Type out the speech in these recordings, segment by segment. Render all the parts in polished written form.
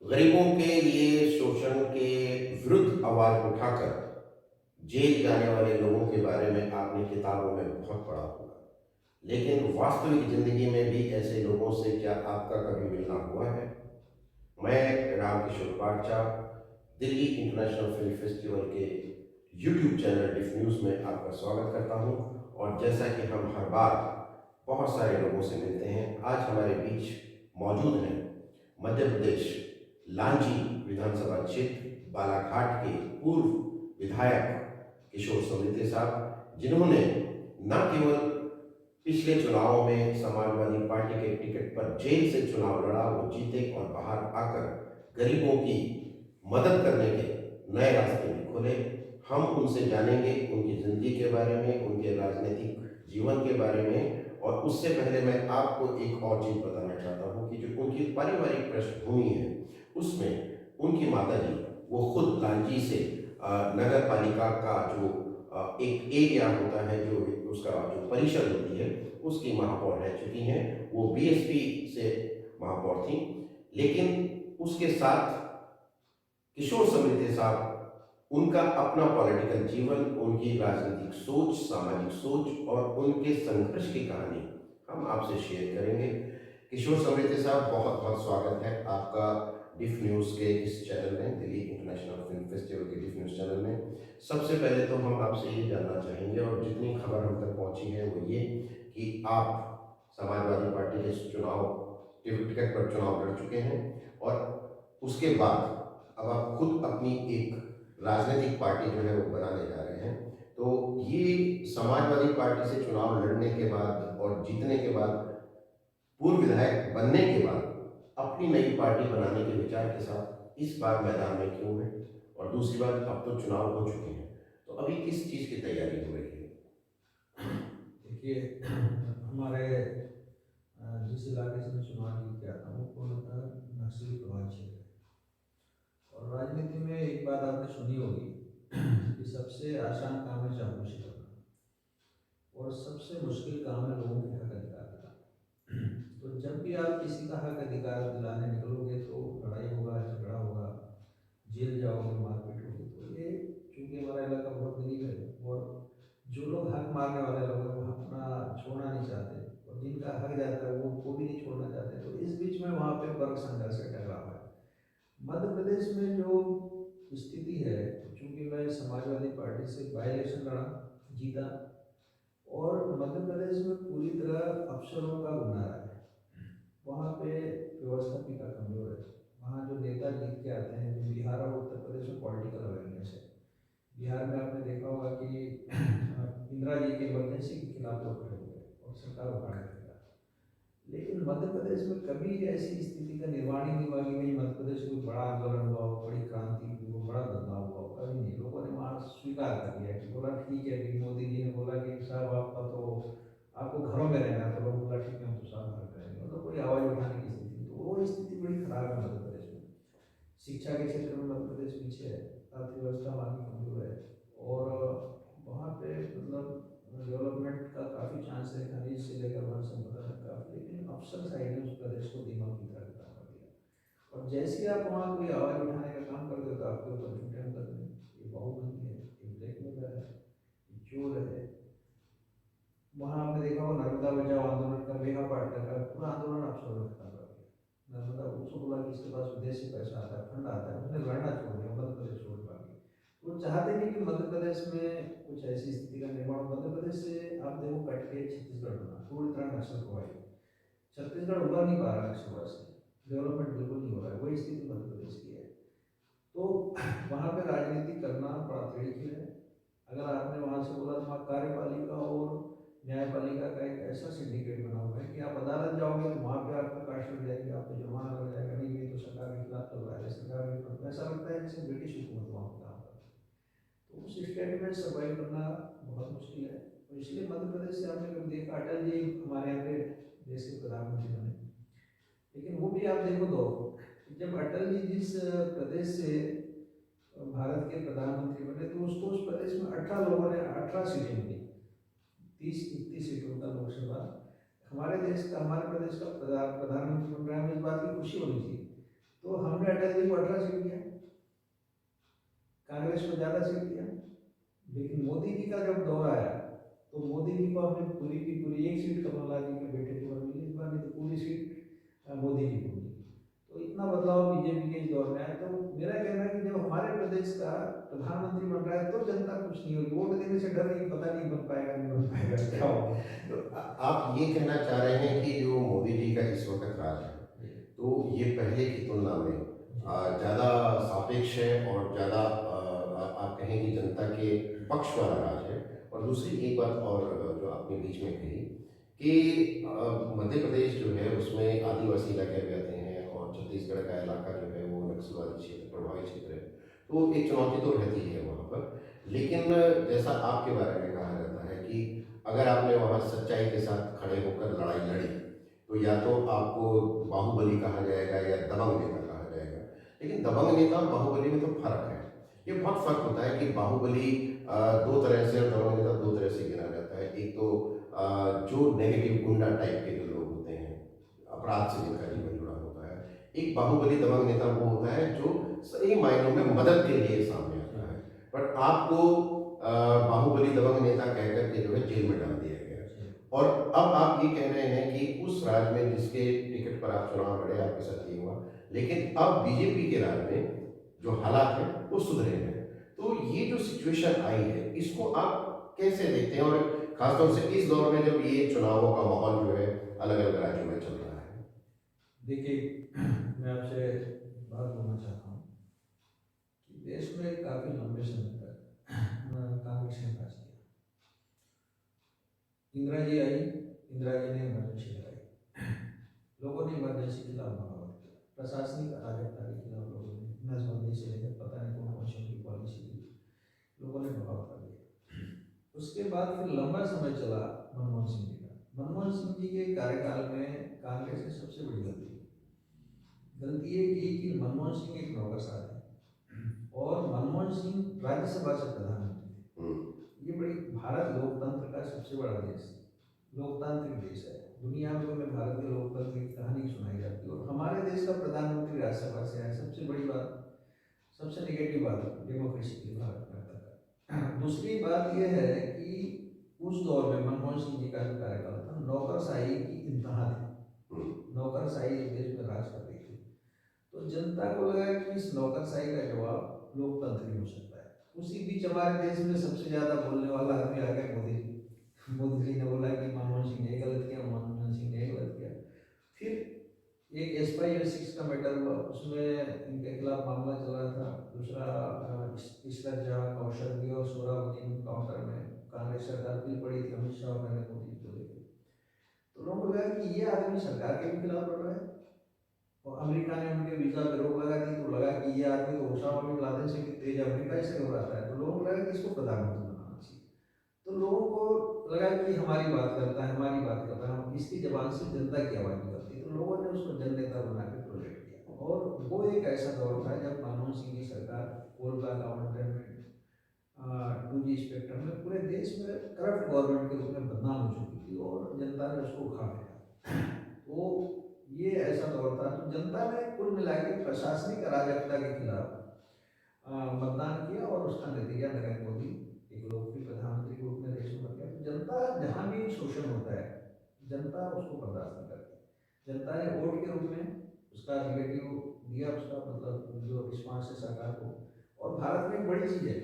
गरीबों के लिए शोषण के विरुद्ध आवाज उठाकर जेल जाने वाले लोगों के बारे में आपने किताबों में बहुत पढ़ा होगा। लेकिन वास्तविक जिंदगी में भी ऐसे लोगों से क्या आपका कभी मिलना हुआ है? मैं रामकिशोर पाठचा दिल्ली इंटरनेशनल फिल्म फेस्टिवल के यूट्यूब चैनल डिफ न्यूज़ में आपका स्वागत करता हूं। और जैसा कि हम हर बार बहुत सारे लोगों से मिलते हैं, आज हमारे बीच मौजूद हैं मध्य प्रदेश लांजी विधानसभा क्षेत्र बालाघाट के पूर्व विधायक किशोर समृद्धि साहब, जिन्होंने न केवल पिछले चुनावों में समाजवादी पार्टी के टिकट पर जेल से चुनाव लड़ा, वो जीते और बाहर आकर गरीबों की मदद करने के नए रास्ते भी खोले। हम उनसे जानेंगे उनकी जिंदगी के बारे में, उनके राजनीतिक जीवन के बारे में। और उससे पहले मैं आपको एक और चीज बताना चाहता हूँ कि जो उनकी पारिवारिक पृष्ठभूमि है, उसमें उनकी माताजी वो खुद लांजी से नगर पालिका का जो एक एरिया होता है, जो उसका जो परिषद होती है, उसकी महापौर रह चुकी हैं। वो बीएसपी से महापौर थी। लेकिन उसके साथ किशोर समृद्धि साहब, उनका अपना पॉलिटिकल जीवन, उनकी राजनीतिक सोच, सामाजिक सोच और उनके संघर्ष की कहानी हम आपसे शेयर करेंगे। किशोर समृद्धि साहब, बहुत बहुत स्वागत है आपका डिफ न्यूज़ के इस चैनल में, दिल्ली इंटरनेशनल फिल्म फेस्टिवल के डिफ न्यूज़ चैनल में। सबसे पहले तो हम आपसे ये जानना चाहेंगे, और जितनी खबर हम तक पहुंची है वो ये कि आप समाजवादी पार्टी के चुनाव टिकट पर चुनाव लड़ चुके हैं, और उसके बाद अब आप खुद अपनी एक राजनीतिक पार्टी जो है वो बनाने जा रहे हैं। तो ये समाजवादी पार्टी से चुनाव लड़ने के बाद और जीतने के बाद, पूर्व विधायक बनने के बाद, अपनी नई पार्टी बनाने के विचार के साथ इस बार मैदान में क्यों है? और दूसरी बात, अब तो चुनाव हो चुके हैं, तो अभी किस चीज की तैयारी हो रही है? देखिए, हमारे जिस इलाके से मैं चुनाव जीत के आता हूँ वो पूर्णतः नक्सली प्रभावित क्षेत्र है। और राजनीति में एक बात आपने सुनी होगी कि सबसे आसान काम है चापलूसी करना, और सबसे मुश्किल काम है लोगों के हक अधिकार दिलाना। तो जब भी आप किसी का हक अधिकार दिलाने निकलोगे तो लड़ाई होगा, झगड़ा होगा, जेल जाओगे, मारपीट होगी। तो ये, चूंकि हमारा इलाका बहुत गरीब है और जो लोग हक मारने वाले लोग हैं वो अपना छोड़ना नहीं चाहते, और जिनका हक जाता है वो भी नहीं छोड़ना चाहते। तो इस बीच में वहाँ पे वर्ग संघर्ष का टकराव है। मध्य प्रदेश में जो स्थिति है, चूंकि मैं समाजवादी पार्टी से बाई इलेक्शन लड़ा, जीता, और मध्य प्रदेश में पूरी तरह अफसरों का गुनाह है। वहाँ पे व्यवस्थापिका कमजोर है। वहाँ जो नेता जीत के आते हैं, जो बिहार और उत्तर प्रदेश में पॉलिटिकल अवेयरनेस है। बिहार में आपने देखा होगा कि इंदिरा जी के इमरजेंसी के खिलाफ लोग खड़े हुए और सरकार उखाड़ देगा। लेकिन मध्य प्रदेश में कभी ऐसी स्थिति का निर्माण ही नहीं हुआ कि भाई मध्य प्रदेश में कोई बड़ा आंदोलन हुआ हो, बड़ी क्रांति हुई हो, बड़ा बदलाव हुआ हो। कभी नहीं। लोगों ने वहाँ स्वीकार कर लिया कि बोला ठीक है, अभी मोदी जी ने बोला कि साहब आपका तो आपको घरों में रहना है, तो लोग बोला ठीक है हम तो साहब घर में रहेंगे। मतलब कोई आवाज़ उठाने की स्थिति, तो वो स्थिति बड़ी खराब है मध्य प्रदेश में। शिक्षा के क्षेत्र में मध्य प्रदेश पीछे है, अर्थव्यवस्था वहाँ की कमजोर है, और वहाँ पे मतलब डेवलपमेंट का काफ़ी चांस है, खनिज से लेकर वन संपदा तक काफ़ी। लेकिन अफसर साइड ने उस प्रदेश को दीमक की तरह काम कर दिया। और जैसे ही आप वहाँ कोई आवाज़ उठाने का काम करते हो तो आपके ऊपर झूठे मुकदमे, ये बाहुबली है, ये ब्लैकमेलर है, ये चोर है। वहाँ आपने देखा हो नर्मदा बचाओ आंदोलन का, मेघा पाटकर का पूरा आंदोलन अफसरों ने खत्म कर दिया। नर्मदा, उसको बोला कि इसके पास विदेशी पैसा आता है, फंड आता है, उसने लड़ना छोड़ दिया, मध्य प्रदेश छोड़ दिया। वो चाहते नहीं कि मध्य प्रदेश में कुछ ऐसी स्थिति का निर्माण हो। मध्य प्रदेश से आप देखो कट के छत्तीसगढ़ बना, पूरी तरह नक्सल प्रभावित। छत्तीसगढ़ उभर नहीं पा रहा नक्सलवाद से, डेवलपमेंट बिल्कुल नहीं हो रहा है। वही स्थिति मध्य प्रदेश की है। तो वहाँ पे राजनीति करना बड़ा त्रिखिल है। अगर आपने वहाँ से बोला तो वहाँ कार्यपालिका और न्यायपालिका का एक ऐसा सिंडिकेट बना हुआ है कि आप अदालत जाओगे तो वहाँ पे आपका कास्ट लग जाएगी, आप पे जुर्माना लग जाएगा। नहीं भाई तो सरकार के खिलाफ चल रहा है, सरकार के खिलाफ, ऐसा लगता है जैसे ब्रिटिश हुकूमत वहाँ पे काम कर रही है। तो उस स्टेट में सर्वाइव करना बहुत मुश्किल है। और इसलिए मध्य प्रदेश से आपने कभी देखा, अटल जी हमारे यहाँ पे देश के प्रधानमंत्री बने, लेकिन वो भी आप देखो तो जब अटल जी जिस प्रदेश से भारत के प्रधानमंत्री बने तो उसको उस प्रदेश में 18 लोगों ने 18 सीटें मिली, 30-31 सीटों का लोकसभा। हमारे देश का, हमारे प्रदेश का प्रधानमंत्री बन रहा है, हमें इस बात की खुशी होनी चाहिए। तो हमने अटल जी को 18 सीट दिया, कांग्रेस को ज़्यादा सीट दिया। लेकिन मोदी जी का जब दौर आया तो मोदी जी को हमने पूरी की पूरी एक सीट कमलनाथ जी के बेटे को मिली, इस बार नहीं तो पूरी सीट मोदी जी को मिली। तो इतना बदलाव बीजेपी के इस दौर में आया। तो मेरा कहना है कि जब हमारे प्रदेश का प्रधानमंत्री बन रहा है तो जनता कुछ नहीं होगी, वोट देने से डर नहीं, पता नहीं बन पाएगा नहीं बन पाएगा क्या होगा। तो आप ये कहना चाह रहे हैं कि जो मोदी जी का इस वक्त राज है, तो ये पहले की तुलना में ज़्यादा सापेक्ष है और ज़्यादा आप कहें कि जनता के पक्ष वाला राज है। और दूसरी एक बात और जो आपने बीच में कही कि मध्य प्रदेश जो है उसमें आदिवासी इलाके भी आते हैं और छत्तीसगढ़ का इलाका जो है वो नक्सलवादी क्षेत्र, प्रभावित क्षेत्र है, तो एक चुनौती तो रहती है वहाँ पर। लेकिन जैसा आपके बारे में कहा जाता है कि अगर आपने वहाँ सच्चाई के साथ खड़े होकर लड़ाई लड़ी तो या तो आपको बाहुबली कहा जाएगा या दबंग नेता कहा जाएगा। लेकिन दबंग नेता और बाहुबली में तो फर्क है, ये बहुत फर्क होता है कि बाहुबली दो तरह से और दबंग नेता दो तरह से गिना जाता है। एक तो जो नेगेटिव गुंडा टाइप के जो लोग होते हैं, अपराध से जिनका जीवन जुड़ा होता है। एक बाहुबली दबंग नेता वो होता है जो सही मायनों में मदद के लिए सामने आता है। बट आपको बाहुबली दबंग नेता कह करके जो है जेल में डाल दिया गया। और अब आप ये कह रहे हैं कि उस राज में जिसके टिकट पर आप चुनाव लड़े आपके साथ ये हुआ, लेकिन अब बीजेपी के राज में जो हालात हैं वो सुधरे हैं। तो ये जो सिचुएशन आई है इसको आप कैसे देखते हैं, और खासतौर से इस दौर में जब ये चुनावों का माहौल जो है अलग अलग राज्यों में चल रहा है? देखिए, मैं आपसे बात बोलना चाहता हूँ कि देश में काफ़ी लंबे समय तक कांग्रेस ने राज किया। इंदिरा जी आई, इंदिरा जी ने इमरजेंसी लगाई, लोगों ने इमरजेंसी के खिलाफ बगावत किया, प्रशासनिक अराजकता के खिलाफ लोगों ने नसबंदी से लेकर पता नहीं कौन कौन सी उनकी पॉलिसी थी, लोगों ने बगावत कर दिया। उसके बाद फिर लंबा समय चला मनमोहन सिंह जी का। मनमोहन सिंह जी के कार्यकाल में कांग्रेस ने सबसे बड़ी गलती ये की कि मनमोहन सिंह एक नौकरशाह थे और मनमोहन सिंह राज्यसभा से प्रधानमंत्री थे। ये बड़ी, भारत लोकतंत्र का सबसे बड़ा देश, लोकतांत्रिक देश है। दुनिया में में भारत के लोकतंत्र की कहानी सुनाई जाती है और हमारे देश का प्रधानमंत्री राज्यसभा से है। सबसे बड़ी बात, सबसे नेगेटिव बात डेमोक्रेसी की भारत में आता है। दूसरी बात यह है कि उस दौर में मनमोहन सिंह जी का जो कार्यकाल था, नौकरशाही की इंतहा थी, नौकरशाही इस देश में राज कर रही थी। तो जनता को लगा कि इस नौकरशाही का जवाब लोकतंत्र ही हो सकता है। उसी बीच हमारे देश में सबसे ज्यादा बोलने वाला आदमी आ गया मोदी जी। मोदी जी ने बोला कि मनमोहन सिंह ने गलत किया, मनमोहन सिंह ने गलत किया। फिर एक SY-6 का मैटर हुआ, उसमें इनके खिलाफ मामला चला था। दूसरा ईश्वर जहाँ कौशल और सोहरावर्दी काउंटर में कांग्रेस सरकार बिल पड़ी थी, अमित शाह और नरेंद्र मोदी को लेकर। तो लोगों को लगा कि ये आदमी सरकार के भी खिलाफ लड़ रहा है और अमेरिका ने उनके वीजा पे रोक लगा दी, तो लगा कि ये आदमी तो ओसामा बिन लादेन से भी तेज अमेरिका से घबराता है। तो लोगों को लगा कि इसको प्रधानमंत्री बनाना चाहिए। तो लोगों को लगा कि हमारी बात करता है, हमारी बात करता है, इसकी जबान से जनता की आवाज़ निकलती है। तो लोगों ने उसको जन नेता बना के प्रोजेक्ट किया। और वो एक ऐसा दौर था जब मनमोहन सिंह की सरकार coal block government 2G spectrum में पूरे देश में करप्ट गवर्नमेंट के रूप में बदनाम हो चुकी थी और जनता ने उसको उखाड़ लिया। तो ये ऐसा दौर था। तो जनता ने कुल मिला के प्रशासनिक अराजकता के खिलाफ मतदान किया और उसका नतीजा नरेंद्र मोदी एक लोकप्रिय प्रधानमंत्री के रूप में देश में बन गया। तो जनता जहाँ भी शोषण होता है जनता उसको बर्दाश्त नहीं करती। जनता ने वोट के रूप में उसका निगेटिव दिया, उसका मतलब जो रिस्पॉन्स है सरकार को। और भारत में एक बड़ी चीज़ है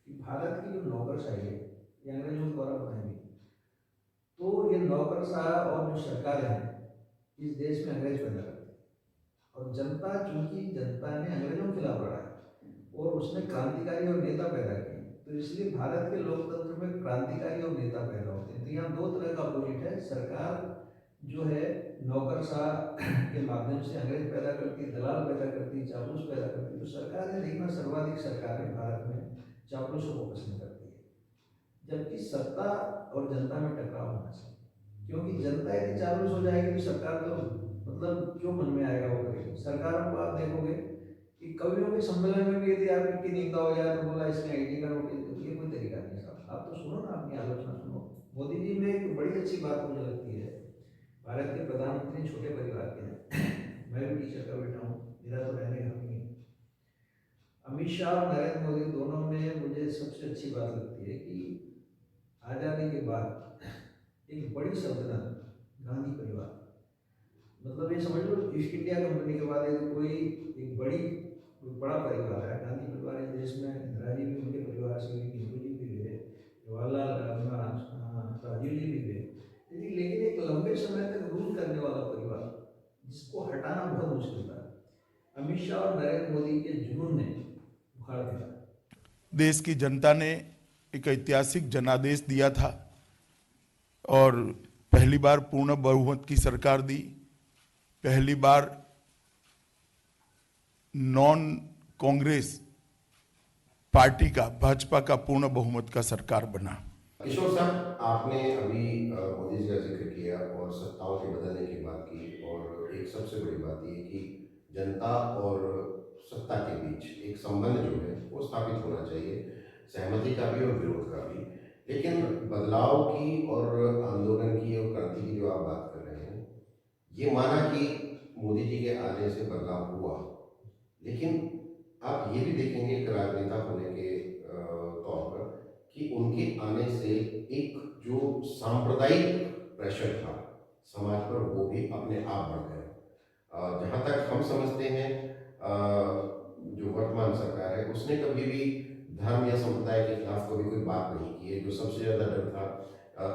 कि भारत की जो नौकरशाही है ये अंग्रेजों द्वारा बनाई गई। तो ये नौकरशाह और जो सरकार है इस देश में अंग्रेज पैदा करते हैं और जनता, चूंकि जनता ने अंग्रेजों के खिलाफ लड़ा है और उसने क्रांतिकारी और नेता पैदा किए, तो इसलिए भारत के लोकतंत्र में क्रांतिकारी और नेता पैदा होते हैं। तो यहाँ दो तरह का अपोजिट है। सरकार जो है नौकरशाह के माध्यम से अंग्रेज पैदा करती है, दलाल पैदा करती है, चापलूस पैदा करती है। तो सरकार है, लेकिन सर्वाधिक सरकारें भारत में चापलूसों को पसंद करती है, जबकि सत्ता और जनता में टकराव होना चाहिए। क्योंकि जनता यदि चापलूस हो जाएगी तो सरकार तो मतलब जो मन में आएगा वो करेगी। सरकारों को आप देखोगे कि कवियों के सम्मेलन में भी यदि आपकी निंदा हो जाए तो बोला इसने ID का नोटिस दे, ये कोई तरीका नहीं साहब। आप तो सुनो ना, अपनी आलोचना सुनो। मोदी जी में एक बड़ी अच्छी बात मुझे लगती है, भारत के प्रधानमंत्री छोटे परिवार के हैं। मैं भी टीचर का बेटा हूँ, मेरा तो रहने का नहीं है। अमित शाह और नरेंद्र मोदी दोनों में मुझे सबसे अच्छी बात लगती है कि आज़ादी के बाद एक बड़ी सल्तनत गांधी परिवार, मतलब ये समझ लो ईस्ट इंडिया कंपनी के बाद कोई एक बड़ा परिवार है। गांधी परिवार इस देश में, इंदिरा जी भी उनके परिवार से हुई, नेहरू जी भी हुए, जवाहरलाल राजीव जी भी हुए, लेकिन एक लंबे समय तक रूल करने वाला परिवार जिसको हटाना बहुत मुश्किल था, अमित शाह और नरेंद्र मोदी के जुनून ने उखाड़ दिया। देश की जनता ने एक ऐतिहासिक जनादेश दिया था और पहली बार पूर्ण बहुमत की सरकार दी, पहली बार नॉन कांग्रेस पार्टी का, भाजपा का पूर्ण बहुमत का सरकार बना। किशोर साहब, आपने अभी मोदी जी का जिक्र किया और सत्ताओं के बदलने की बात की, और एक सबसे बड़ी बात ये कि जनता और सत्ता के बीच एक संबंध जो है वो स्थापित होना चाहिए, सहमति का भी और विरोध का भी। लेकिन बदलाव की और आंदोलन की और क्रांति की जो आप बात कर रहे हैं, ये माना कि मोदी जी के आने से बदलाव हुआ, लेकिन आप ये भी देखेंगे एक राजनेता होने के तौर पर कि उनके आने से एक जो सांप्रदायिक प्रेशर था समाज पर, वो भी अपने आप बढ़ गया। जहाँ तक हम समझते हैं, जो वर्तमान सरकार है उसने कभी भी धर्म या संप्रदाय के खिलाफ कभी कोई बात नहीं की है। जो सबसे ज़्यादा डर था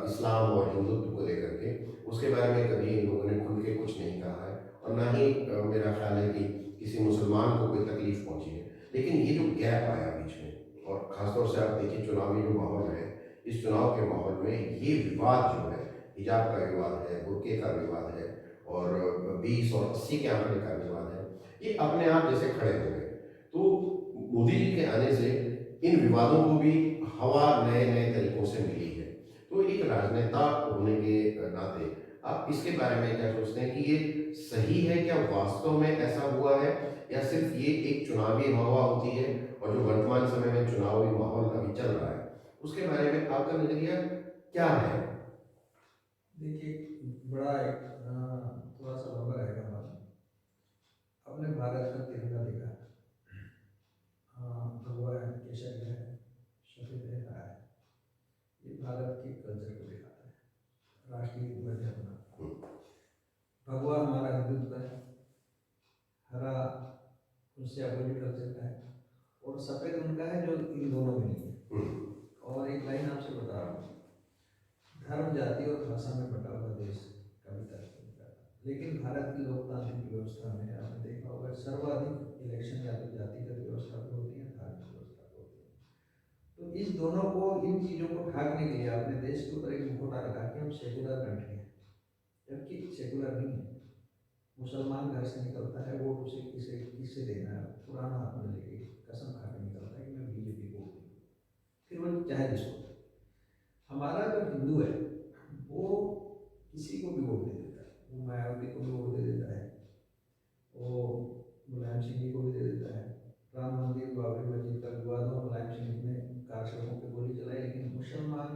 इस्लाम और हिंदुत्व को लेकर के, उसके बारे में कभी इन लोगों ने खुल के कुछ नहीं कहा है, और ना ही मेरा ख्याल है कि किसी मुसलमान को कोई तकलीफ पहुंची है। लेकिन ये जो गैप आया बीच में, और ख़ासतौर से आप देखिए चुनावी जो माहौल है, इस चुनाव के माहौल में ये विवाद जो है, हिजाब का विवाद है, बुर्के का विवाद है, और 20 और 80 के आंकड़े का विवाद है, ये अपने आप जैसे खड़े हो गए। तो मोदी जी के आने से इन विवादों को भी हवा नए नए तरीकों से मिली है। तो एक राजनेता होने के नाते आप इसके बारे में क्या सोचते हैं कि ये सही है? क्या वास्तव में ऐसा हुआ है, या सिर्फ ये एक चुनावी हवा होती है, और जो वर्तमान समय में चुनावी माहौल अभी चल रहा है उसके बारे में आपका नजरिया क्या है? देखिए, बड़ा एक थोड़ा सा लंबा रहेगा बात। अपने भारत का तिरंगा देखा है, भगवा है, केसरिया है, सफेद है, हरा है, ये भारत के कल्चर को दिखाता है, राष्ट्रीय ध्वज है अपना। भगवा हमारा हिंदुत्व है, हरा उससे अपोजिट कल्चर का है, और सफेद उनका है जो इन दोनों में नहीं है। और एक लाइन आपसे बता रहा हूँ, धर्म, जाति और भाषा में बटा हुआ देश कभी तरक्की नहीं करता, लेकिन भारत की लोकतांत्रिक व्यवस्था में आपने देखा होगा सर्वाधिक इलेक्शन या तो जातिगत व्यवस्था पे होती है, धार्मिक व्यवस्था पे होती है। तो इस दोनों को, इन चीज़ों को ढाकने के लिए आपने देश के ऊपर एक मुखौटा रखा कि हम सेकुलर कंट्री हैं, जबकि सेकुलर नहीं है। मुसलमान घर से निकलता है, वोट उसे किसे किससे देना है, पुराना हाथ में लेके कसम खा के निकलता है कि मैं बीजेपी को वोट दूंगा, फिर वो चाहे जिसको। हमारा जो हिंदू है वो किसी को भी वोट दे देता है, वो मायावती को भी वोट दे देता है, वो मुलायम सिंह जी को भी दे देता है। राम मंदिर बाबरी मस्जिद का विवाद हो, मुलायम सिंह ने कार सड़कों पर गोली चलाई, लेकिन मुसलमान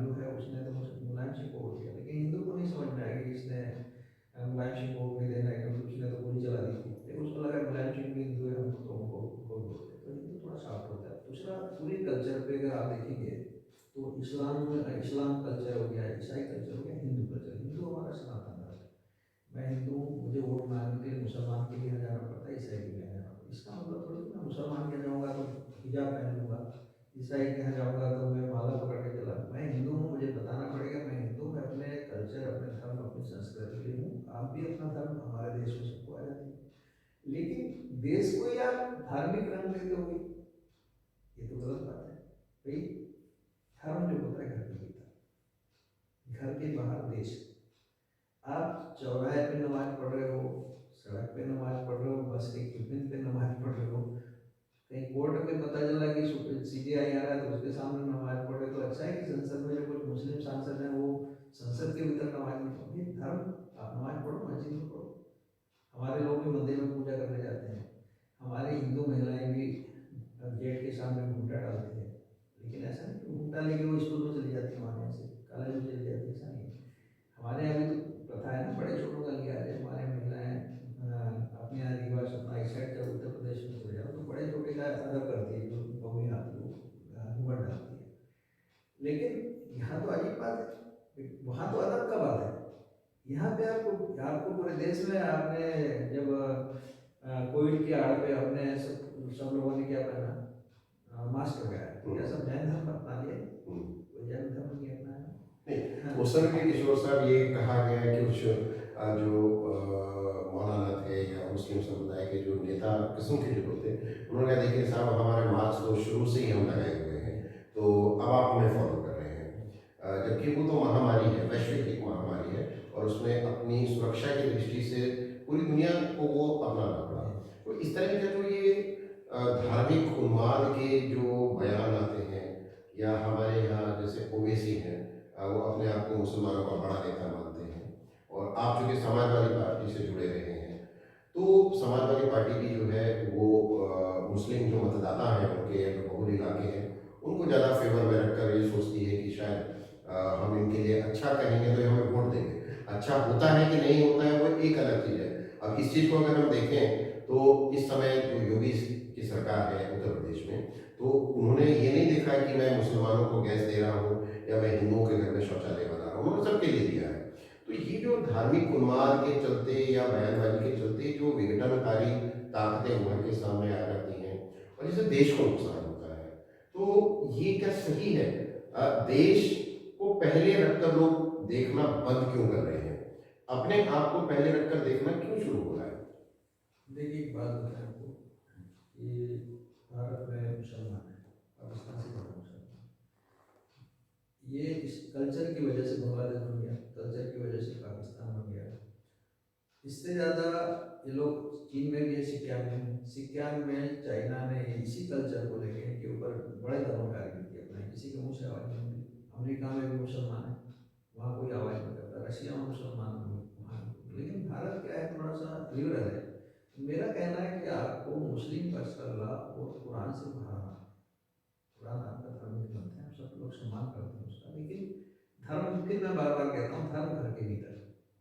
जो है उसने तो मुलायम सिंह को वोट दिया, लेकिन हिंदू को नहीं समझ में आया कि इसने मुलायम सिंह को वोट नहीं देना है क्योंकि उसने तो गोली चला दी थी, लेकिन उसको लगा मुलायम सिंह भी हिंदू है, हमको तो उनको वोट दे। तो हिंदू थोड़ा सॉफ्ट होता है। दूसरा, पूरे कल्चर पे अगर आप देखेंगे तो इस्लाम कल्चर हो गया, ईसाई कल्चर हो गया, हिंदू कल्चर। हिंदू हमारा सनातन धर्म है, मैं हिंदू हूँ, मुझे वोट मांगने के लिए मुसलमान के लिए जाना पड़ता है, ईसाई के लिए जाना पड़ता है। इसका मतलब थोड़ी कि मैं मुसलमान के यहाँ जाऊँगा तो हिजाब पहन लूँगा, ईसाई के यहाँ जाऊँगा तो मैं माला पकड़ के चला। मैं हिंदू हूँ, मुझे बताना पड़ेगा मैं हिंदू, मैं अपने कल्चर, अपने धर्म, अपनी संस्कृति के लिए हूँ। आप भी अपना धर्म, हमारे देश में सबको आ जाती है, लेकिन देश को ही आप धार्मिक रंग दे दोगे, ये तो गलत बात है भाई। धर्म जो होता है घर के भीतर, घर के बाहर देश। आप चौराहे पे नमाज पढ़ रहे हो, सड़क पे नमाज पढ़ रहे हो, बस के केबिन पे नमाज पढ़ रहे हो, कहीं कोर्ट में पता चला कि सीबीआई आ रहा है तो उसके सामने नमाज पढ़ रहे, तो अच्छा है कि संसद में जो कुछ मुस्लिम सांसद हैं वो संसद के भीतर नमाज नहीं पढ़ो। धर्म, आप नमाज पढ़ो, मस्जिद में पढ़ो। हमारे लोग भी मंदिर में पूजा करने जाते हैं, हमारी हिंदू महिलाएं भी गेट के सामने घूमटा डालती है, लेकिन ऐसा नहीं कि घूमटा लेके वो स्कूल में चली जाती है, हमारे यहाँ से कॉलेज में चली जाती है, ऐसा नहीं है। हमारे यहाँ भी तो प्रथा है ना, बड़े छोटों का लिहाज है, हमारे महिलाएं यहाँ पे आपको आपको पूरे देश में आपने जब कोविड की आड़ पे हमने सब लोगों ने क्या पहना, मास्क लगाया, क्या सब जैन धर्म अपना लिए? कोई जैन धर्म नहीं अपनाया। नहीं, उस समय भी किशोर साहब ये कहा गया है कि कुछ जो मौलाना थे या मुस्लिम समुदाय के जो नेता किस्म के जो होते, उन्होंने कहा देखिए साहब हमारे मास्क तो शुरू से ही हम लगाए हुए हैं, तो अब आप हमें फॉलो कर रहे हैं। जबकि वो तो महामारी है, वैश्विक एक महामारी है, और उसमें अपनी सुरक्षा की दृष्टि से पूरी दुनिया को वो अपनाना पड़ा। तो इस तरह के जो ये धार्मिक उन्माद के जो बयान आते हैं, या हमारे यहाँ जैसे ओवैसी हैं, वो अपने आप को मुसलमानों का बड़ा नेता मानते हैं, और आप चूँकि समाजवादी पार्टी से जुड़े रहे हैं, तो समाजवादी पार्टी की जो है वो मुस्लिम जो मतदाता हैं उनके जो बहुल इलाके हैं उनको ज़्यादा फेवर में रखकर ये सोचती है कि शायद हम इनके लिए अच्छा कहेंगे तो ये हमें वोट देंगे। अच्छा होता है कि नहीं होता है वो एक अलग चीज़ है। अब इस चीज़ को अगर हम देखें तो इस समय जो योगी की सरकार है उत्तर प्रदेश में, तो उन्होंने ये नहीं देखा कि मैं मुसलमानों को गैस दे रहा हूँ या मैं हिंदुओं के घर में शौचालय बना रहा हूँ, उन्होंने सबके लिए दिया है। तो ये जो धार्मिक उन्माद के चलते या बयानबाजी के चलते जो विघटनकारी ताकतें उभर के सामने आ जाती हैं और जिससे देश को नुकसान होता है, तो ये क्या सही है? देश को पहले रखकर लोग देखना बंद क्यों कर रहे हैं? अपने आप को पहले रखकर देखना क्यों शुरू हो रहा है? देखिए एक बात बताएं आपको कि भारत में मुसलमान है, पाकिस्तान से बड़ा मुसलमान, ये इस कल्चर की वजह से बांग्लादेश बन गया, कल्चर की वजह से पाकिस्तान बन गया। इससे ज़्यादा ये लोग चीन में भी है, सिक्किम में चाइना ने इसी कल्चर को लेके इनके ऊपर बड़े दमनकारी नीति अपनाई, किसी के मुँह से आवाज़ नहीं होती। अमेरिका में भी मुसलमान है, वहाँ कोई आवाज़ नहीं करता, रशिया में मुसलमान वहाँ, लेकिन भारत क्या है, थोड़ा सा लिबरल है। मेरा कहना है कि आपको मुस्लिम पर्सनल लॉ और कुरान से भराना, कुरान आपका धार्मिक ग्रंथ है, हम सब लोग सम्मान करते हैं उसका, लेकिन धर्म, फिर मैं बार बार कहता हूँ, धर्म घर के भीतर,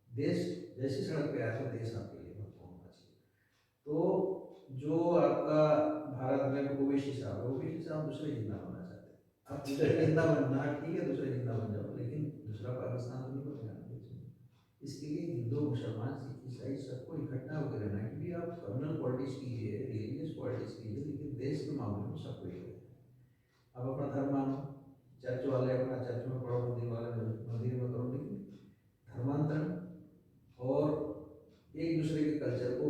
देश जैसी सड़क पे आया तो देश आपके लिए महत्वपूर्ण होना चाहिए। तो जो आपका भारत में ओवैसी साहब दूसरे जिंदा बनना चाहते हैं, आप दूसरे जिंदा बनना ठीक है, दूसरे जिंदा बन जाओ, लेकिन दूसरा पाकिस्तान तो नहीं बनेगा देश में। इसके लिए हिंदू मुसलमान सिख ईसाई सबको इकट्ठा होकर रहना है, क्योंकि आप कम्युनल पॉलिटिक्स कीजिए, रिलीजियस पॉलिटिक्स कीजिए, लेकिन देश के मामले में सबको एक है। आप अपना धर्म मानो, चर्च वाले अपना चर्च में पढ़ो, मंदिर वाले मंदिर में करो, लेकिन धर्मांतरण और एक दूसरे के कल्चर को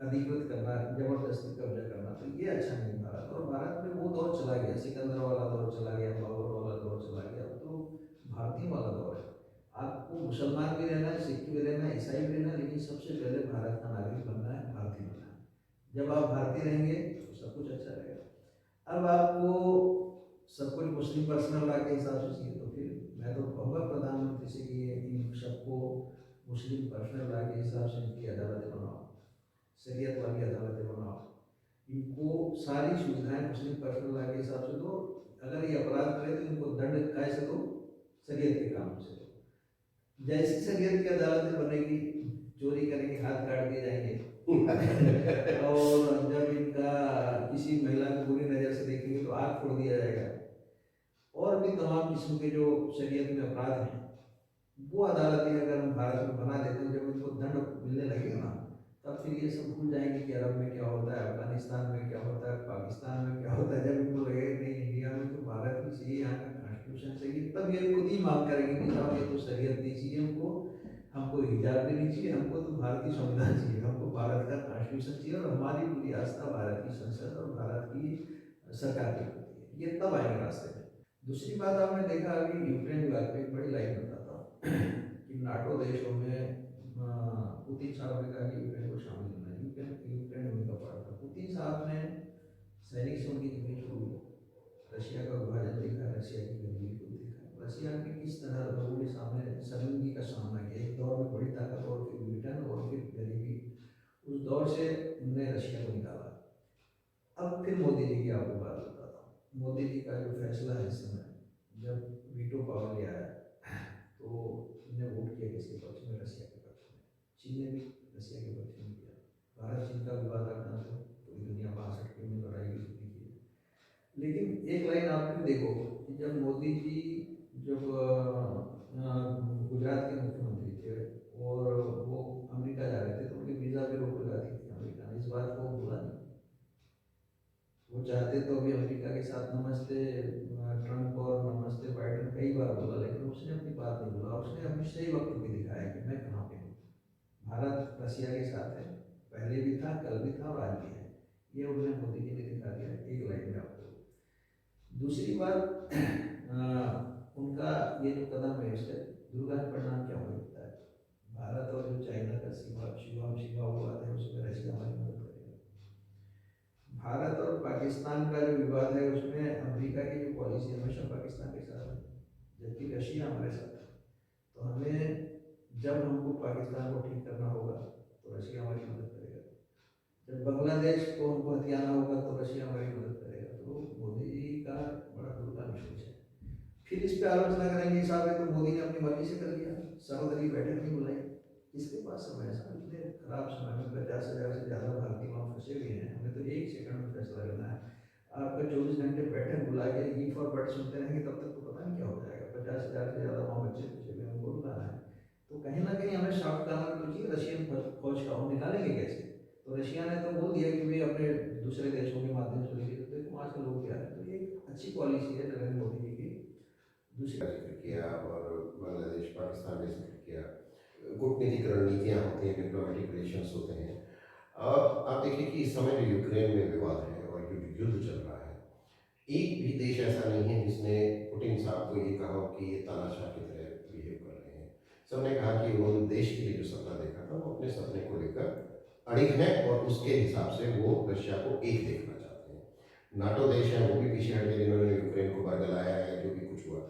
अधिकृत करना, जबरदस्ती कब्जा करना, तो ये अच्छा नहीं भारत। और भारत में वो दौर चला गया, सिकंदर वाला दौर चला गया, बाबर वाला दौर चला गया, अब तो भारतीय वाला दौर है। आपको मुसलमान भी रहना है, सिख भी रहना है, ईसाई भी रहना है, लेकिन सबसे पहले भारत का नागरिक बनना है, भारतीय बनना है। जब आप भारतीय रहेंगे तो सब कुछ अच्छा रहेगा। अब आपको सब कुछ मुस्लिम पर्सनल लॉ के हिसाब से चाहिए, तो फिर मैं तो कहूँगा प्रधानमंत्री से कि इन सबको मुस्लिम पर्सनल लॉ के हिसाब से इनकी अदालतें बनाओ, शरीयत वाली अदालतें बनाओ, इनको सारी सुविधाएं मुस्लिम पर्सनल लॉ के हिसाब से दो। अगर ये अपराध करे तो इनको दंड कैसे दो, शरीयत के कानून से दो। जैसी शरीयत की अदालतें बनेगी, चोरी करेंगे हाथ काट दिए जाएंगे और जब इनका किसी महिला को बुरी नज़र से देखेंगे तो आग फोड़ दिया जाएगा। और भी तमाम किस्म के जो शरीयत में अपराध हैं, वो अदालतें अगर हम भारत में बना देते हैं, जब इनको दंड मिलने लगेगा ना, तब फिर ये सब भूल जाएंगे कि अरब में क्या होता है, अफगानिस्तान में क्या होता है, पाकिस्तान में क्या होता है। जब इनको लगेगा नहीं इंडिया में तो भारत की चाहिए, यहाँ का कॉन्स्टिट्यूशन चाहिए, तब ये खुद ही मांग करेंगे कि साहब ये तो शरीयत नहीं चाहिए हमको हिजाब भी नहीं चाहिए, हमको तो भारतीय संविधान चाहिए, हमको भारत का कॉन्स्टिट्यूशन चाहिए, और हमारी पूरी आस्था भारत की संसद और भारत की सरकार की होती है। ये तब आएंगे रास्ते में। दूसरी बात आपने देखा अभी यूक्रेन विवाद पे एक बड़ी लाइन बताता हूँ कि नाटो देशों में पुतिन साहब ने कहा कि यूक्रेन को शामिल होना है, यूक्रेन उनका पड़ा था। पुतिन साहब ने सैनिक से उनकी जमीन छोड़ी, रशिया का विभाजन देखा, रशिया की गरीबी को देखा, रशिया ने किस तरह लोगों के सामने शर्मिंदगी का सामना किया। एक दौर में बड़ी ताकत और फिर विघटन और फिर गरीबी, उस दौर से उन्होंने रशिया को निकाला। अब फिर मोदी जी की आपको बात बताता हूँ। मोदी जी का जो फैसला है इस समय, जब वीटो पावर ले आया तो उन्होंने वोट किया किसके पक्ष में, रशिया के पक्ष में। चीन ने भी रशिया के पक्ष में किया। भारत चीन का विवाद आप जानते हो, पूरी दुनिया 62 में लड़ाई की शुरू की है। लेकिन एक लाइन आप फिर देखो कि जब मोदी जी जब गुजरात के मुख्यमंत्री थे और चाहते तो अभी अमेरिका के साथ नमस्ते ट्रंप और नमस्ते बाइडेन कई बार बोला, लेकिन उसने अपनी बात नहीं बोला। उसने अपनी सही वक्त भी दिखाया कि मैं कहाँ पे हूँ। भारत रसिया के साथ है, पहले भी था, कल भी था और आज भी है। ये उन्होंने मोदी जी ने दिखा दिया एक लाइन में आपको। दूसरी बात उनका ये जो कदम है इसका दूरगामी परिणाम क्या हो सकता है। भारत और जो चाइना का सीमा हुआ था उसमें रशिया हमारी मदद करेगा। भारत और पाकिस्तान का जो विवाद है उसमें अमेरिका की जो पॉलिसी हमेशा पाकिस्तान के साथ है, जबकि रशिया हमारे साथ है। तो हमें जब हमको पाकिस्तान को ठीक करना होगा तो रशिया हमारी मदद करेगा, जब बांग्लादेश को हमको हथियाना होगा तो रशिया हमारी मदद करेगा। तो मोदी जी का बड़ा दूरगामी सोच है। फिर इस पर आलोचना करेंगे साहब है तो मोदी ने अपनी मर्जी से कर दिया, सर्वदलीय बैठक नहीं बुलाई। इसके पास समय है साहब, इतने खराब समय में 50,000 से ज़्यादा भारतीय वहाँ फंसे हुए हैं, हमें तो 1 सेकंड में फैसला लेना है। आपका 24 घंटे बैठक बुला के ई फॉर बट सुनते रहेंगे तब तक तो पता नहीं क्या हो जाएगा। 50,000 से ज़्यादा वहाँ बच्चे फंसे हुए हैं, उनको बुलाना है। तो कहीं ना कहीं हमें शॉर्ट करना तो चाहिए। रशियन फौज का हम निकालेंगे कैसे? तो रशिया ने तो बोल दिया कि वे अपने दूसरे देशों के माध्यम से लेके, तो देखो आज के लोग क्या है। तो ये एक अच्छी पॉलिसी है नरेंद्र मोदी जी की। दूसरा जिक्र किया और बांग्लादेश पाकिस्तान का जिक्र किया, कूटनीतिक रणनीतियाँ होती हैं, डिप्लोमेटिक रिलेशंस होते हैं। आप देखिए कि इस समय जो यूक्रेन में विवाद है और जो युद्ध चल रहा है, एक भी देश ऐसा नहीं है जिसने पुतिन साहब को ये कहा हो कि ये तानाशाह की तरह बिहेव कर रहे हैं। सबने कहा कि उन्होंने देश के लिए जो सपना देखा था वो अपने सपने को लेकर अड़िग है और उसके हिसाब से वो रशिया को एक देखना चाहते हैं। नाटो देश है वो भी पीछे हट गए, जिन्होंने यूक्रेन को बरगलाया है, जो भी कुछ हुआ।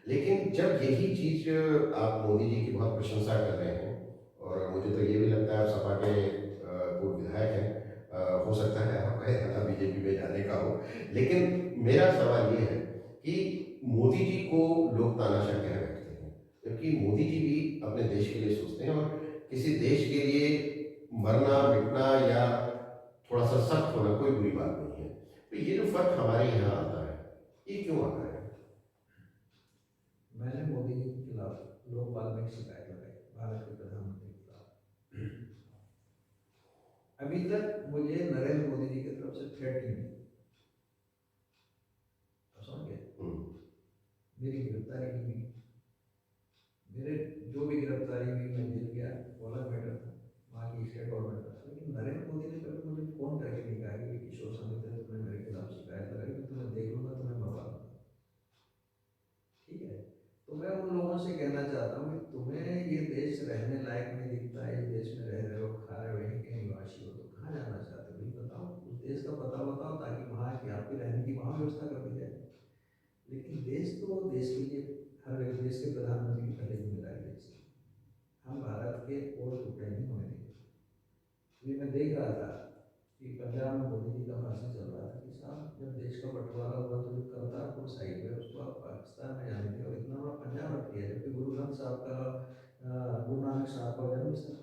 लेकिन जब यही चीज़ आप मोदी जी की बहुत प्रशंसा कर रहे हैं, और मुझे तो ये भी लगता है आप सपा के पूर्व विधायक हैं, हो सकता है आपका इरादा बीजेपी में जाने का हो, लेकिन मेरा सवाल ये है कि मोदी जी को लोग तानाशाह कह बैठते हैं, जबकि मोदी जी भी अपने देश के लिए सोचते हैं और किसी देश के लिए मरना मिटना या थोड़ा सा सख्त होना कोई बुरी बात नहीं है। तो ये जो फर्क हमारे यहाँ आता है, ये क्यों आता है? मैंने मोदी जी के खिलाफ लोकपाल में शिकायत लगाई, भारत के प्रधानमंत्री के खिलाफ। अभी तक मुझे नरेंद्र मोदी जी की तरफ से थ्रेट नहीं मिली। समझ गए? मेरी गिरफ्तारी नहीं हुई, मेरे जो भी गिरफ्तारी हुई मैं जेल गया, वो अलग मैटर था, वहाँ की स्टेट गवर्नमेंट था। लेकिन नरेंद्र मोदी ने कभी मुझे फोन करके नहीं कहा कि किशोर समिति ने तुमने मेरे खिलाफ शिकायत लगाई, मैं तुम्हें देख लूंगा, तुम्हें मरवा लूंगा। ठीक है? तो मैं उन लोगों से कहना चाहता हूँ कि तुम्हें ये देश रहने लायक नहीं दिखता है, इस देश में रह रहे हो, खा रहे हो, यहीं के निवासी हो, तो कहाँ जाना चाहते हो? बताओ, उस देश का पता बताओ ताकि वहाँ की आपकी रहने की वहाँ व्यवस्था कर दी जाए। लेकिन देश तो देश के लिए हर एक देश के प्रधानमंत्री की पहले जिम्मेदारी है। हम भारत के और टुकड़े नहीं होने देंगे। ये मैं देख रहा था कि पंजाब में मोदी जी का भाषण चल रहा था कि साहब जब देश का बंटवारा हुआ तो जो करतारपुर साहिब है उसको आप पाकिस्तान में जाने थे और इतना बड़ा पंजाब रख दिया, जबकि गुरु ग्रंथ साहब का गुरु नानक साहब का जन्म स्थल,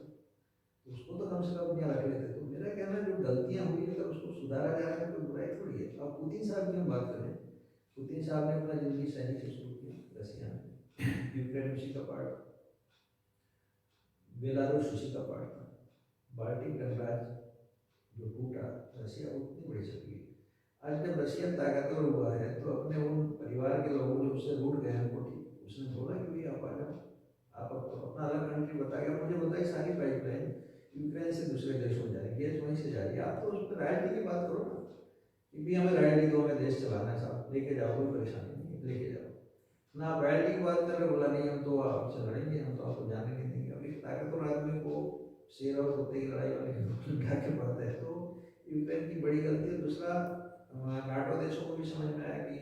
उसको तो कम से कम यहाँ रख लेते। तो मेरा कहना है जो गलतियाँ हुई अगर उसको सुधारा जा रहा है तो बुराई थोड़ी है। अब पुतिन साहब की हम बात करें, पुतिन साहब ने अपना जिंदगी सैनिक से शुरू किया, रसिया में, यूक्रेन उसी का पार्ट, बेलारूस उसी का पार्ट था, बाल्टिक गणराज्य जो टूटा, रसिया उतनी बड़ी शक्ति है। आज जब रशिया ताकतवर हुआ है तो अपने उन परिवार के लोगों जो उससे रूठ गए हैं, उसने बोला कि भाई आप आ जाओ, आप अपना अलग कंट्री बताइए। मुझे बताइए सारी पाइपलाइन यूक्रेन से दूसरे देशों में जाएगी, गैस वहीं से जाएगी। आप तो उस पर रॉयल्टी की बात करो ना कि भी हमें रॉयल्टी दो, हमें देश चलाना है साहब, लेके जाओ, कोई परेशानी नहीं है, लेके जाओ ना। आप रॉयल्टी की बात कर रहे, बोला नहीं हम तो आपसे लड़ेंगे, हम तो आपको जाने नहीं देंगे। अभी ताकतवर आदमी को शेर और कुत्ते की लड़ाई वाले क्या के बात है, तो यूक्रेन की बड़ी गलती है। दूसरा, नाटो देशों को भी समझ में आया कि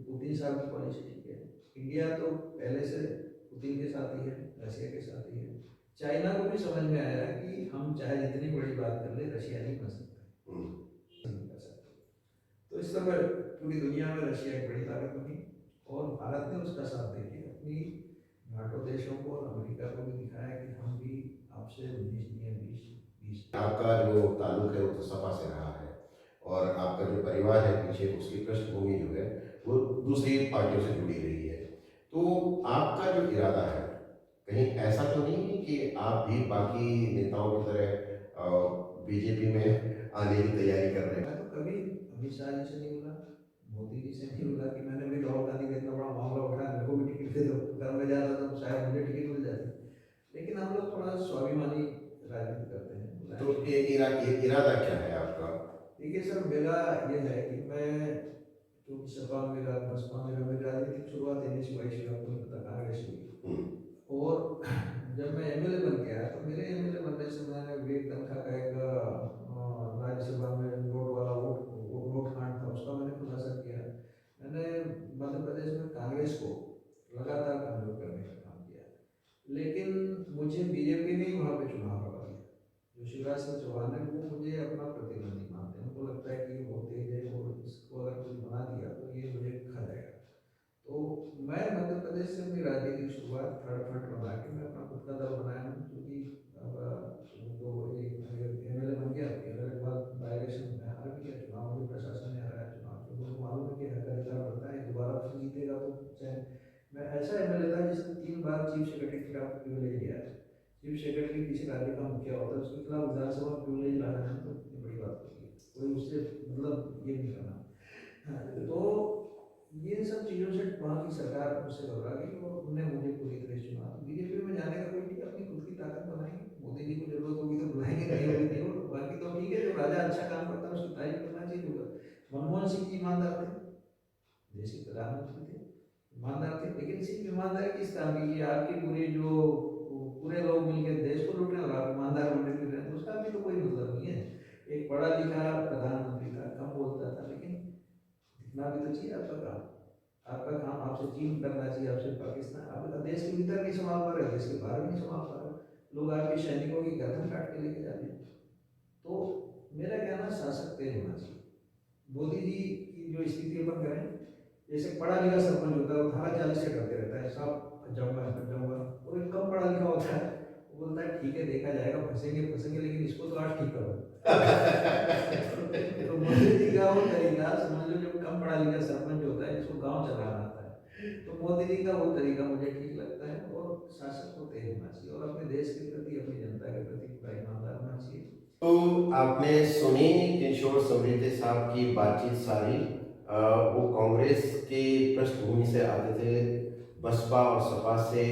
पुतिन साहब की पॉलिसी ठीक है। इंडिया तो पहले से पुतिन के साथ ही है, रशिया के साथ ही है। चाइना को भी समझ में आया कि हम चाहे जितनी बड़ी बात कर ले, रशिया नहीं बन सकता, नहीं कर सकते। तो इस समय पूरी दुनिया में रशिया एक बड़ी ताकत बनी और भारत ने उसका साथ दे के अपनी नाटो देशों को और अमेरिका को भी दिखाया कि हम भी आपसे 19-20 आपका जो ताल्लुक है वो तो सपा से रहा है और आपका जो परिवार है पीछे उसकी पृष्ठभूमि जो है वो दूसरी पार्टियों से जुड़ी रही है। तो आपका जो इरादा है कहीं ऐसा तो नहीं है कि आप भी बाकी नेताओं की तरह बीजेपी में आने की तैयारी कर रहे हैं? मैं तो कभी अमित शाह जी से नहीं मिला, मोदी जी से नहीं मिला कि मैंने भी राहुल गांधी का इतना बड़ा मामला उठाया, मेरे को भी टिकट दे दो, अगर मैं जाता तो शायद मुझे टिकट मिल जाती। लेकिन हम लोग थोड़ा स्वाभिमानी राजनीति करते हैं। तो ये इरादा क्या है आपका? देखिए सर, मेरा ये है कि मैं क्योंकि सपा में मेरा बसपा में मेरी राजनीतिक शुरुआत एनएसी वाई से आपको नहीं पता कांग्रेस हुई, और जब मैं एमएलए बन गया तो मेरे एमएलए बनने से मैंने विवेक तनखा का एक राज्यसभा में वोट कांड था, उसका मैंने खुलासा किया। मैंने मध्य प्रदेश में कांग्रेस को लगातार कमजोर करने का काम किया, लेकिन मुझे बीजेपी ने वहाँ पे चुनाव लड़ा दिया। जो शिवराज सिंह चौहान है वो मुझे अपना प्रतिद्वंदी मानते हैं, उनको लगता है कि ये बहुत तेज है और इसको अगर कुछ बना दिया तो ये मुझे खा जाएगा। तो मैं मध्य प्रदेश से अपनी राजनीतिक शुरुआत थर्ड फ्रंट बना के मैं अपना खुद का दल बनाया हूँ, क्योंकि तो एमएलए बन गया, एमएलए के बाद बाई इलेक्शन में हार भी गया, चुनाव में प्रशासन ने हराया, चुनाव तो मुझे मालूम है कि हक अधिकार बनता है, दोबारा फिर जीतेगा तो चाहे। मैं ऐसा एमएलए था जिसने 3 बार चीफ सेक्रेटरी के खिलाफ प्रिविलेज लिया है। चीफ सेक्रेटरी किसी राज्य का मुखिया होता है, उसके खिलाफ विधानसभा प्रिविलेज लाना है तो इतनी बड़ी बात होती है, कोई उससे मतलब ये नहीं करना। तो ये सब चीज़ों से वहाँ की सरकार मुझसे घबरा गई और उन्होंने मुझे पूरी तरह चुना। बीजेपी में जाने का कोई नहीं, अपनी खुद की ताकत बनाएंगे, मोदी जी को जरूरत होगी तो बुलाएंगे, नहीं होगी नहीं होगी, बाकी तो ठीक है। जो राजा अच्छा काम करता है उसकी तारीफ करना चाहिए। मनमोहन सिंह जी ईमानदार थे, देश के प्रधानमंत्री थे, ईमानदार थे, लेकिन सिर्फ ईमानदारी किस काम की? आपकी पूरे लोग मिलकर देश को लूट रहे हैं और आप ईमानदार बनने के लिए, उसका भी तो कोई मतलब नहीं है। एक पढ़ा लिखा प्रधानमंत्री था, कम बोलता था, लेकिन इतना भी तो चाहिए आपका काम। आपका काम आपसे चीन करना चाहिए, आपसे पाकिस्तान, आप देश के भीतर नहीं संभाल पा रहे, देश के बाहर भी नहीं संभाल पा रहे, लोग आपके सैनिकों की गर्दन काट के लेके जाते हैं। तो मेरा कहना, शासक तेज होना चाहिए। मोदी जी की जो स्थिति अपन करें, जैसे पढ़ा लिखा सरपंच होता है, वो 18-40 से करते रहता है, साहब जाऊँगा जाऊँगा, और एक कम पढ़ा लिखा होता है, वो बोलता है ठीक है देखा जाएगा, फंसेंगे, लेकिन इसको तो आज ठीक करो। तो मोदी जी का वो तरीका समझ लो, जो कम पढ़ा लिखा सरपंच होता है जिसको गांव चलाना आता है, तो मोदी जी का वो तरीका मुझे ठीक लगता है। और शासक को तेज होना चाहिए और अपने देश के प्रति, अपनी जनता के प्रति पूरा ईमानदार होना चाहिए। तो आपने सुनी किशोर समृद्धि साहब की बातचीत सारी। वो कांग्रेस की पृष्ठभूमि से आते थे, बसपा और सपा से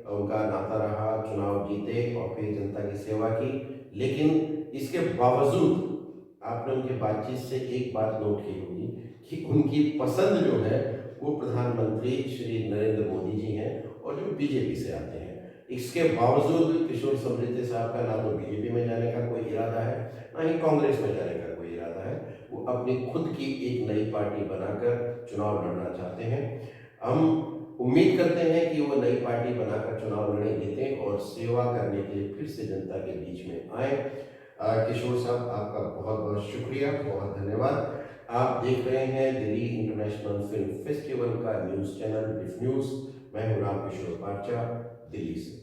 उनका नाता रहा, चुनाव जीते और फिर जनता की सेवा की। लेकिन इसके बावजूद आपने उनकी बातचीत से एक बात नोट की होगी कि उनकी पसंद जो है वो प्रधानमंत्री श्री नरेंद्र मोदी जी हैं और जो बीजेपी से आते हैं। इसके बावजूद किशोर समृद्धि साहब का ना तो बीजेपी में जाने का कोई इरादा है, ना ही कांग्रेस में जाने का कोई इरादा है। वो अपनी खुद की एक नई पार्टी बनाकर चुनाव लड़ना चाहते हैं। हम उम्मीद करते हैं कि वो नई पार्टी बनाकर चुनाव लड़े, जीतें और सेवा करने के लिए फिर से जनता के बीच में आए। किशोर साहब, आपका बहुत बहुत शुक्रिया, बहुत धन्यवाद। आप देख रहे हैं दिल्ली इंटरनेशनल फिल्म फेस्टिवल का न्यूज़ चैनल डिफ न्यूज़। मैं हूं राम किशोर पार्चा, दिल्ली से।